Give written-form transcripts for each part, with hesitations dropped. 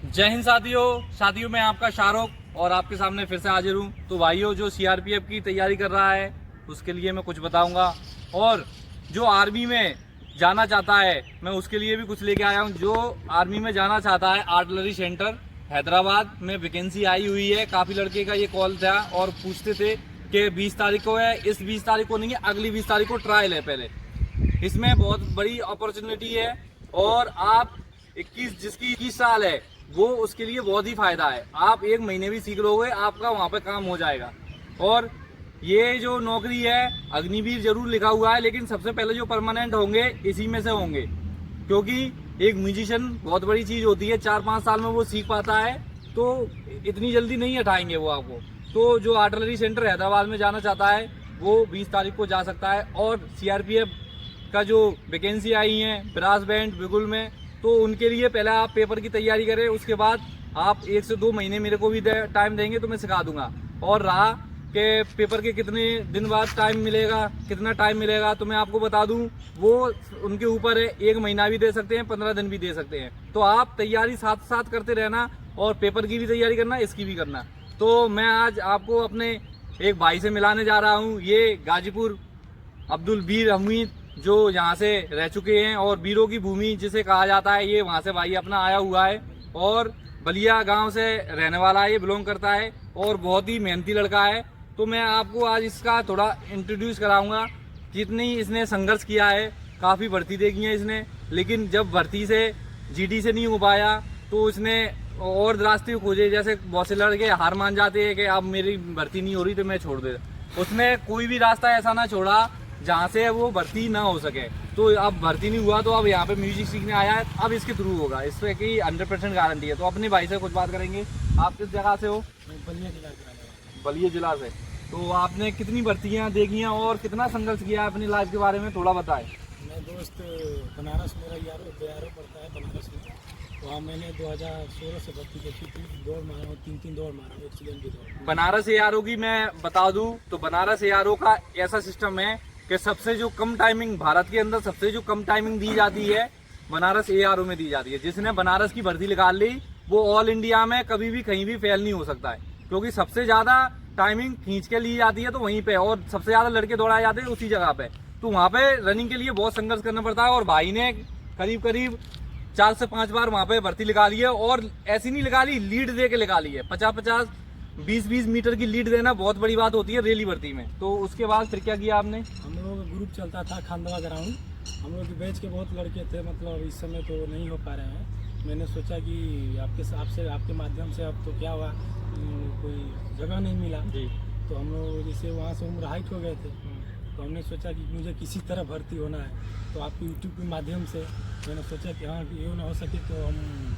जय हिंद साथियों मैं आपका शाहरुख और आपके सामने फिर से हाजिर हूँ। तो भाइयों, जो सीआरपीएफ की तैयारी कर रहा है उसके लिए मैं कुछ बताऊंगा, और जो आर्मी में जाना चाहता है मैं उसके लिए भी कुछ लेके आया हूँ। जो आर्मी में जाना चाहता है, आर्टिलरी सेंटर हैदराबाद में वैकेंसी आई हुई है। काफ़ी लड़के का ये कॉल था और पूछते थे कि 20 तारीख को है। इस 20 तारीख को नहीं है, अगली 20 तारीख को ट्रायल है। पहले इसमें बहुत बड़ी अपॉर्चुनिटी है, और आप 21 साल है वो उसके लिए बहुत ही फायदा है। आप 1 महीने भी सीख लोगे, आपका वहाँ पे काम हो जाएगा। और ये जो नौकरी है, अग्निवीर जरूर लिखा हुआ है, लेकिन सबसे पहले जो परमानेंट होंगे इसी में से होंगे, क्योंकि एक म्यूजिशियन बहुत बड़ी चीज़ होती है। 4-5 साल में वो सीख पाता है, तो इतनी जल्दी नहीं हटाएंगे वो आपको। तो जो आर्टिलरी सेंटर हैदराबाद में जाना चाहता है वो 20 तारीख को जा सकता है। और सीआरपीएफ का जो वैकेंसी आई है ब्रास बैंड बिगुल में, तो उनके लिए पहले आप पेपर की तैयारी करें, उसके बाद आप 1 से 2 महीने मेरे को भी टाइम देंगे तो मैं सिखा दूंगा। और रहा कि पेपर के कितने दिन बाद टाइम मिलेगा, कितना टाइम मिलेगा, तो मैं आपको बता दूं, वो उनके ऊपर है। 1 महीना भी दे सकते हैं, 15 दिन भी दे सकते हैं। तो आप तैयारी साथ साथ करते रहना, और पेपर की भी तैयारी करना, इसकी भी करना। तो मैं आज आपको अपने एक भाई से मिलाने जा रहा हूँ। ये गाजीपुर अब्दुल बीर हमीद, जो यहाँ से रह चुके हैं, और वीरों की भूमि जिसे कहा जाता है, ये वहाँ से भाई अपना आया हुआ है, और बलिया गांव से रहने वाला है, ये बिलोंग करता है, और बहुत ही मेहनती लड़का है। तो मैं आपको आज इसका थोड़ा इंट्रोड्यूस कराऊंगा, जितनी इसने संघर्ष किया है। काफ़ी भर्ती देखी है इसने, लेकिन जब भर्ती से जीडी से नहीं हो पाया तो इसने और रास्ते खोजे। जैसे बहुत से लड़के हार मान जाते हैं कि अब मेरी भर्ती नहीं हो रही तो मैं छोड़ दे। उसने कोई भी रास्ता ऐसा ना छोड़ा जहाँ से वो भर्ती ना हो सके। तो अब भर्ती नहीं हुआ तो अब यहाँ पे म्यूजिक सीखने आया है, अब इसके थ्रू होगा, इससे की 100% गारंटी है। तो अपने भाई से कुछ बात करेंगे। आप किस जगह से हो? बलिया जिला से। बलिया जिला से। तो आपने कितनी भर्तियाँ देखी हैं और कितना संघर्ष किया है अपनी लाइफ के बारे में थोड़ा बताएं। मैं दोस्त बनारस, मेरा यारो पड़ता है बनारस में। वहाँ मैंने 2016 से भर्ती देखी थी। दौड़ मारा, 3 दौड़ मारा, एक्सीडेंट की दौड़। बनारस एआरओ की मैं बता दूं तो बनारस एआरओ का ऐसा सिस्टम है कि सबसे जो कम टाइमिंग, भारत के अंदर सबसे जो कम टाइमिंग दी जाती है बनारस एआरओ में दी जाती है। जिसने बनारस की भर्ती निकाल ली वो ऑल इंडिया में कभी भी कहीं भी फेल नहीं हो सकता है, क्योंकि सबसे ज्यादा टाइमिंग खींच के ली जाती है तो वहीं पे, और सबसे ज्यादा लड़के दौड़ाए जाते हैं उसी जगह पे। तो वहाँ पे रनिंग के लिए बहुत संघर्ष करना पड़ता है, और भाई ने करीब 4 से 5 बार वहाँ पे भर्ती निकाली है। और ऐसी नहीं निकाली, लीड दे के निकाली है। 50-50, 20-20 मीटर की लीड देना बहुत बड़ी बात होती है रेली भर्ती में। तो उसके बाद फिर क्या किया आपने? हम लोगों का ग्रुप चलता था खांडवा ग्राउंड। हम लोग के बैच के बहुत लड़के थे, मतलब इस समय तो नहीं हो पा रहे हैं। मैंने सोचा कि आपके माध्यम से अब तो क्या हुआ, कोई जगह नहीं मिला जी। तो हम लोग जैसे वहाँ से उम्र हाइट हो गए थे, तो हमने सोचा कि मुझे किसी तरह भर्ती होना है। तो आपके यूट्यूब के माध्यम से मैंने सोचा कि हाँ, ये ना हो सके तो हम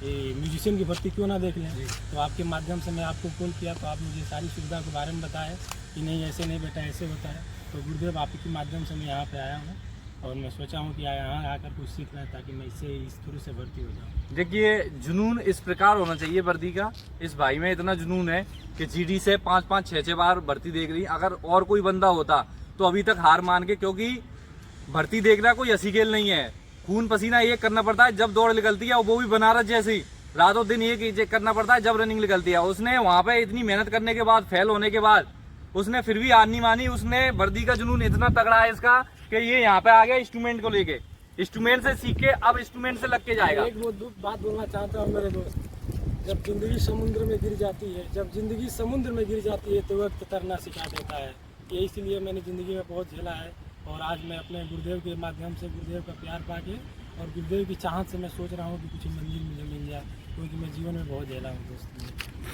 ये म्यूजिशियन की भर्ती क्यों ना देख लें। तो आपके माध्यम से मैं आपको कॉल किया, तो आप मुझे सारी सुविधा के बारे में बताए कि नहीं ऐसे नहीं बेटा, ऐसे होता है। तो गुरुदेव आप के माध्यम से मैं यहाँ पे आया हूँ, और मैं सोचा हूँ कि यहाँ आकर कुछ सीख लें ताकि मैं इससे इस थ्रू से भर्ती हो जाऊँ। देखिए, जुनून इस प्रकार होना चाहिए भर्ती का। इस भाई में इतना जुनून है कि जीडी से 5-5, 6-6 बार भर्ती देख ली। अगर और कोई बंदा होता तो अभी तक हार मान के, क्योंकि भर्ती देखना कोई हंसी खेल नहीं है। खून पसीना एक करना पड़ता है जब दौड़ निकलती है, वो भी बनारस जैसी रातों दिन एक करना पड़ता है जब रनिंग निकलती है। उसने वहाँ पे इतनी मेहनत करने के बाद, फेल होने के बाद, उसने फिर भी हार नहीं मानी। उसने वर्दी का जुनून इतना तगड़ा है इसका कि ये यहाँ पे आ गया इंस्ट्रूमेंट को लेके। इंस्ट्रूमेंट से सीख के अब इंस्ट्रूमेंट से लग के जाएगा। एक बात बोलना चाहता हूँ मेरे दोस्त, जब जिंदगी समुद्र में गिर जाती है, तो वक्त तैरना सिखा देता है। ये इसलिए मैंने ज़िंदगी में बहुत झेला है, और आज मैं अपने गुरुदेव के माध्यम से, गुरुदेव का प्यार पाके और गुरुदेव की चाहत से मैं सोच रहा हूँ कि कुछ मंजिल मुझे मिल जाए, क्योंकि मैं जीवन में बहुत झेला हूँ दोस्त।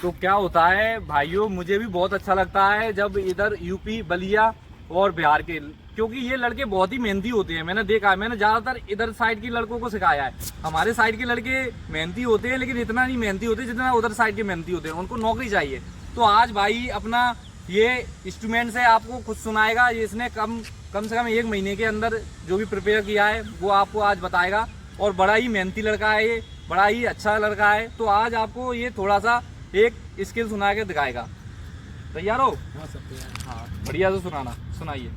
तो क्या होता है भाइयों, मुझे भी बहुत अच्छा लगता है जब इधर यूपी, बलिया और बिहार के, क्योंकि ये लड़के बहुत ही मेहनती होते हैं। मैंने देखा है, मैंने ज़्यादातर इधर साइड के लड़कों को सिखाया है। हमारे साइड के लड़के मेहनती होते हैं, लेकिन इतना नहीं मेहनती होते जितना उधर साइड के मेहनती होते हैं। उनको नौकरी चाहिए। तो आज भाई अपना ये इंस्ट्रूमेंट से आपको कुछ सुनाएगा। ये इसने कम से कम 1 महीने के अंदर जो भी प्रिपेयर किया है वो आपको आज बताएगा। और बड़ा ही मेहनती लड़का है ये, बड़ा ही अच्छा लड़का है। तो आज आपको ये थोड़ा सा एक स्किल सुना के दिखाएगा। तैयार हो? हाँ सब तैयार। हाँ, बढ़िया से सुनाइए।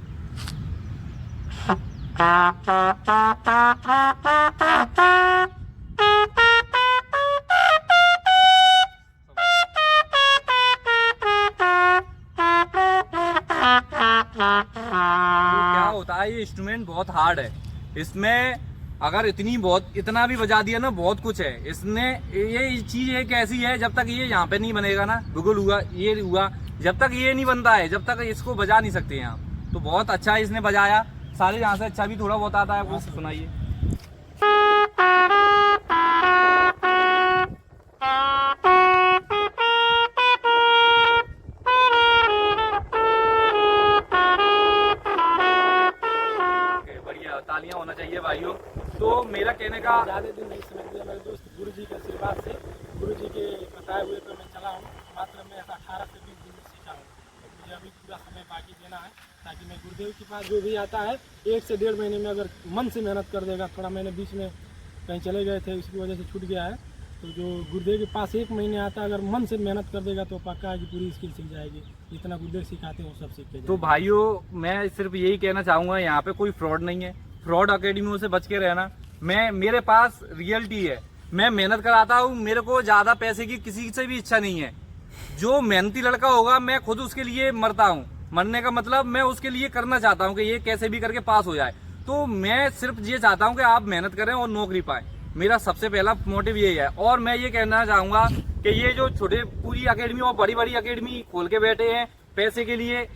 इंस्ट्रूमेंट बहुत हार्ड है। इसमें अगर इतना भी बजा दिया ना, बहुत कुछ है इसने। ये चीज एक ऐसी है, जब तक ये यहाँ पे नहीं बनेगा ना, बिगुल हुआ ये हुआ, जब तक ये नहीं बनता है, जब तक इसको बजा नहीं सकते हैं आप। तो बहुत अच्छा इसने बजाया, सारे यहाँ से अच्छा भी थोड़ा बहुत आता है, वो सुनाइए। तालियां होना चाहिए भाइयों। तो मेरा कहने का ज़्यादा दिन नहीं समझ दिया मेरे दोस्त, गुरु जी के आशीर्वाद से, गुरु जी के बताए हुए पे मैं चला हूँ। मात्र मैं 18 से 20 दिन में सीखा हूँ। मुझे अभी पूरा समय बाकी देना है, ताकि मैं गुरुदेव के पास जो भी आता है 1 से 1.5 महीने में अगर मन से मेहनत कर देगा, थोड़ा मैंने बीच में कहीं चले गए थे, उसकी वजह से छूट गया है। तो जो गुरुदेव के पास 1 महीने आता है, अगर मन से मेहनत कर देगा तो पक्का है कि पूरी स्किल सीख जाएगी। जितना गुरुदेव सिखाते हैं वो सब सीख के। तो भाइयों मैं सिर्फ यही कहना चाहूँगा, यहाँ पे कोई फ्रॉड नहीं है, फ्रॉड अकेडमियों से बच के रहना। मेरे पास रियलिटी है, मैं मेहनत कराता हूँ, मेरे को ज्यादा पैसे की किसी से भी इच्छा नहीं है। जो मेहनती लड़का होगा मैं खुद उसके लिए मरता हूँ। मरने का मतलब मैं उसके लिए करना चाहता हूँ कि ये कैसे भी करके पास हो जाए। तो मैं सिर्फ ये चाहता हूँ कि आप मेहनत करें और नौकरी पाएं। मेरा सबसे पहला मोटिव यही है। और मैं ये कहना चाहूंगा कि ये जो छोटे पूरी अकेडमी और बड़ी बड़ी अकेडमी खोल के बैठे हैं पैसे के लिए,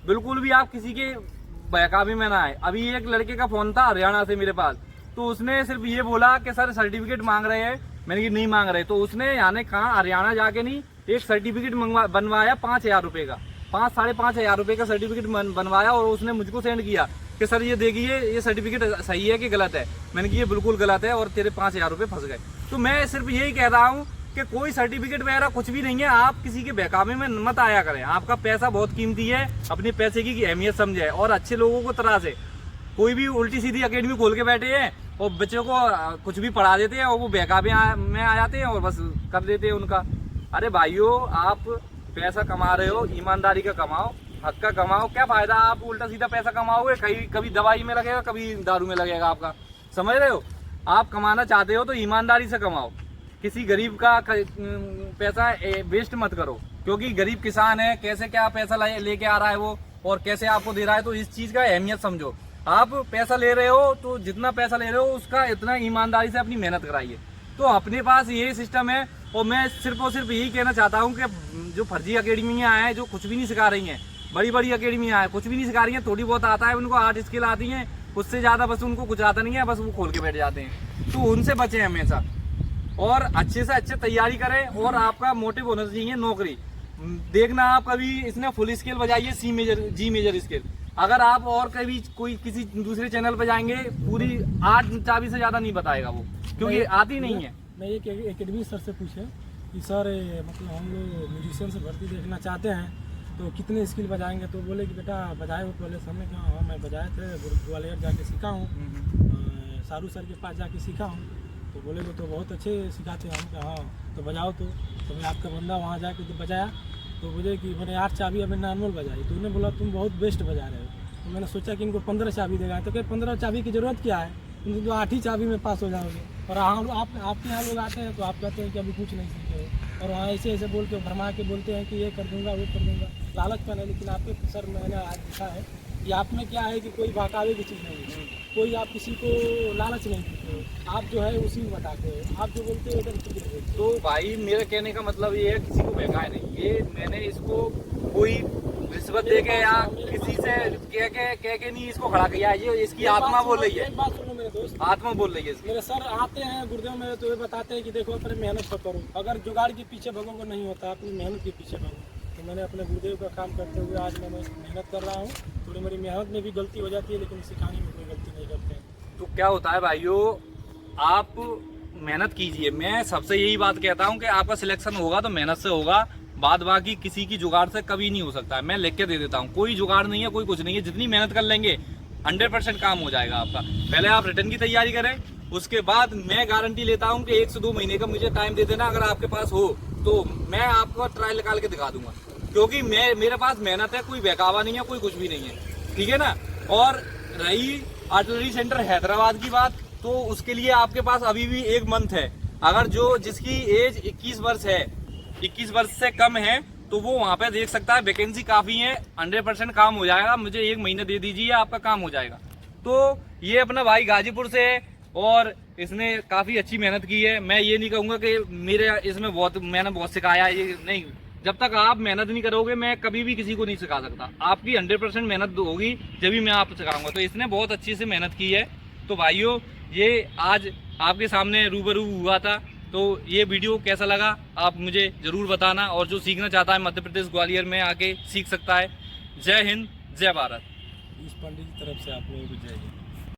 बिल्कुल भी आप किसी के बहकावे में ना आए। अभी एक लड़के का फोन था हरियाणा से मेरे पास, तो उसने सिर्फ ये बोला कि सर सर्टिफिकेट मांग रहे हैं। मैंने कहा नहीं मांग रहे। तो उसने यानी कहा हरियाणा जाके नहीं, एक सर्टिफिकेट बनवाया 5,000 रुपए का, 5-5,500 रुपए का सर्टिफिकेट बनवाया। और उसने मुझको सेंड किया कि सर ये देखिए ये सर्टिफिकेट सही है कि गलत है। मैंने कहा ये बिल्कुल गलत है और तेरे 5,000 रुपए फंस गए। तो मैं सिर्फ यही कह रहा हूँ कि कोई सर्टिफिकेट वगैरह कुछ भी नहीं है, आप किसी के बहकावे में मत आया करें। आपका पैसा बहुत कीमती है, अपने पैसे की अहमियत समझे। और अच्छे लोगों को तरह से, कोई भी उल्टी सीधी अकेडमी खोल के बैठे हैं और बच्चों को कुछ भी पढ़ा देते हैं और वो बहकावे में आ जाते हैं और बस कर देते हैं उनका। अरे भाइयों, आप पैसा कमा रहे हो, ईमानदारी का कमाओ, हक का कमाओ। क्या फायदा आप उल्टा सीधा पैसा कमाओगे, कभी दवाई में लगेगा, कभी दारू में लगेगा आपका। समझ रहे हो? आप कमाना चाहते हो तो ईमानदारी से कमाओ। किसी गरीब का पैसा वेस्ट मत करो, क्योंकि गरीब किसान है, कैसे क्या पैसा लेके आ रहा है वो और कैसे आपको दे रहा है। तो इस चीज का अहमियत समझो। आप पैसा ले रहे हो तो जितना पैसा ले रहे हो उसका इतना ईमानदारी से अपनी मेहनत कराइए। तो अपने पास यही सिस्टम है। और मैं सिर्फ और सिर्फ यही कहना चाहता हूँ कि जो फर्जी अकेडमियाँ हैं, जो कुछ भी नहीं सिखा रही हैं, बड़ी बड़ी अकेडमियाँ हैं, कुछ भी नहीं सिखा रही हैं, थोड़ी बहुत आता है उनको, 8 स्किल आती हैं, उससे ज़्यादा बस उनको कुछ आता नहीं है, बस वो खोल के बैठ जाते हैं। तो उनसे बचें हमेशा और अच्छे से अच्छे तैयारी करें। और आपका मोटिव होना चाहिए नौकरी। देखना आप कभी इसने फुल स्केल बजाइए, C major G major scale. अगर आप और कभी कोई किसी दूसरे चैनल पर जाएंगे, पूरी 8 चाबी से ज़्यादा नहीं बताएगा वो, क्योंकि आती नहीं है। मैं एक एकेडमी सर से पूछे कि सर मतलब हम लोग म्यूजिशियन से भर्ती देखना चाहते हैं तो कितने स्किल बजाएंगे। तो बोले कि बेटा बजाए हो पहले। हमने कहा हाँ मैं बजाए थे, ग्वालियर जाके सीखा हूँ, सारू सर के पास जाके सीखा हूँ। तो बोले वो तो बहुत अच्छे सिखाते हैं। हम कहा हाँ तो बजाओ। तो मैं आपका बंदा वहाँ जाके तो बजाया, तो बोले कि मैंने 8 चाबी अभी नॉर्मल बजाई। तो उन्होंने बोला तुम बहुत बेस्ट बजा रहे हो। तो मैंने सोचा कि इनको 15 चाबी देगा। तो कहीं 15 चाबी की ज़रूरत क्या है, तुम तो 8 ही चाबी में पास हो जाओगे। और आपके यहाँ लोग आते हैं तो आप कहते हैं कि अभी कुछ नहीं सीखे हो, और वहाँ ऐसे ऐसे बोल के भरमा के बोलते हैं कि ये कर दूंगा वो कर दूंगा, लालच में नहीं। लेकिन आपके सर मैंने आज देखा है कि आप में क्या है कि कोई बहकावे की चीज़ नहीं है, कोई आप किसी को लालच नहीं देते हो, आप जो है उसी में बताते हो, आप जो बोलते हो उधर ठीक है। तो भाई मेरे कहने का मतलब ये है, किसी को बहकाए नहीं। ये मैंने इसको कोई रिश्वत दे के या किसी से कह के नहीं इसको खड़ा किया है। ये इसकी आत्मा बोल रही है। एक बात सुनो मेरे दोस्त, आत्मा बोल रही है इसकी। मेरे सर आते हैं गुरुदेव मेरे, तो ये बताते हैं कि देखो अपने मेहनत करो, अगर जुगाड़ के पीछे भगोगे नहीं होता, अपनी मेहनत के पीछे भगो। तो मैंने अपने गुरुदेव का काम करते हुए आज मैं मेहनत कर रहा हूँ। थोड़ी मेरी मेहनत में भी गलती हो जाती है, लेकिन सिखाने में कोई गलती नहीं करते हैं। तो क्या होता है भाइयों, आप मेहनत कीजिए। मैं सबसे यही बात कहता हूँ कि आपका सिलेक्शन होगा तो मेहनत से होगा, बाद बाकी किसी की जुगाड़ से कभी नहीं हो सकता है। मैं लिख के दे देता हूँ, कोई जुगाड़ नहीं है, कोई कुछ नहीं है। जितनी मेहनत कर लेंगे 100% काम हो जाएगा आपका। पहले आप रिटर्न की तैयारी करें, उसके बाद मैं गारंटी लेता हूँ कि 1 से 2 महीने का मुझे टाइम दे देना। अगर आपके पास हो तो मैं आपको ट्रायल निकाल के दिखा दूंगा, क्योंकि मेरे पास मेहनत है, कोई बहकावा नहीं है, कोई कुछ भी नहीं है। ठीक है ना? और रही आर्टिलरी सेंटर हैदराबाद की बात, तो उसके लिए आपके पास अभी भी 1 मंथ है। अगर जिसकी एज 21 वर्ष है, 21 वर्ष से कम है, तो वो वहाँ पे देख सकता है। वैकेंसी काफी है, 100% काम हो जाएगा। मुझे 1 महीना दे दीजिए, आपका काम हो जाएगा। तो ये अपना भाई गाजीपुर से है और इसने काफ़ी अच्छी मेहनत की है। मैं ये नहीं कहूँगा कि मेरे इसमें मैंने बहुत सिखाया है, ये नहीं। जब तक आप मेहनत नहीं करोगे मैं कभी भी किसी को नहीं सिखा सकता। आपकी 100% मेहनत होगी जब भी मैं आपको सिखाऊंगा। तो इसने बहुत अच्छी से मेहनत की है। तो भाइयों, ये आज आपके सामने रूबरू हुआ था, तो ये वीडियो कैसा लगा आप मुझे ज़रूर बताना। और जो सीखना चाहता है मध्य प्रदेश ग्वालियर में आके सीख सकता है। जय हिंद, जय भारत। इस पंडित की तरफ से आप लोगों को जय हिंद।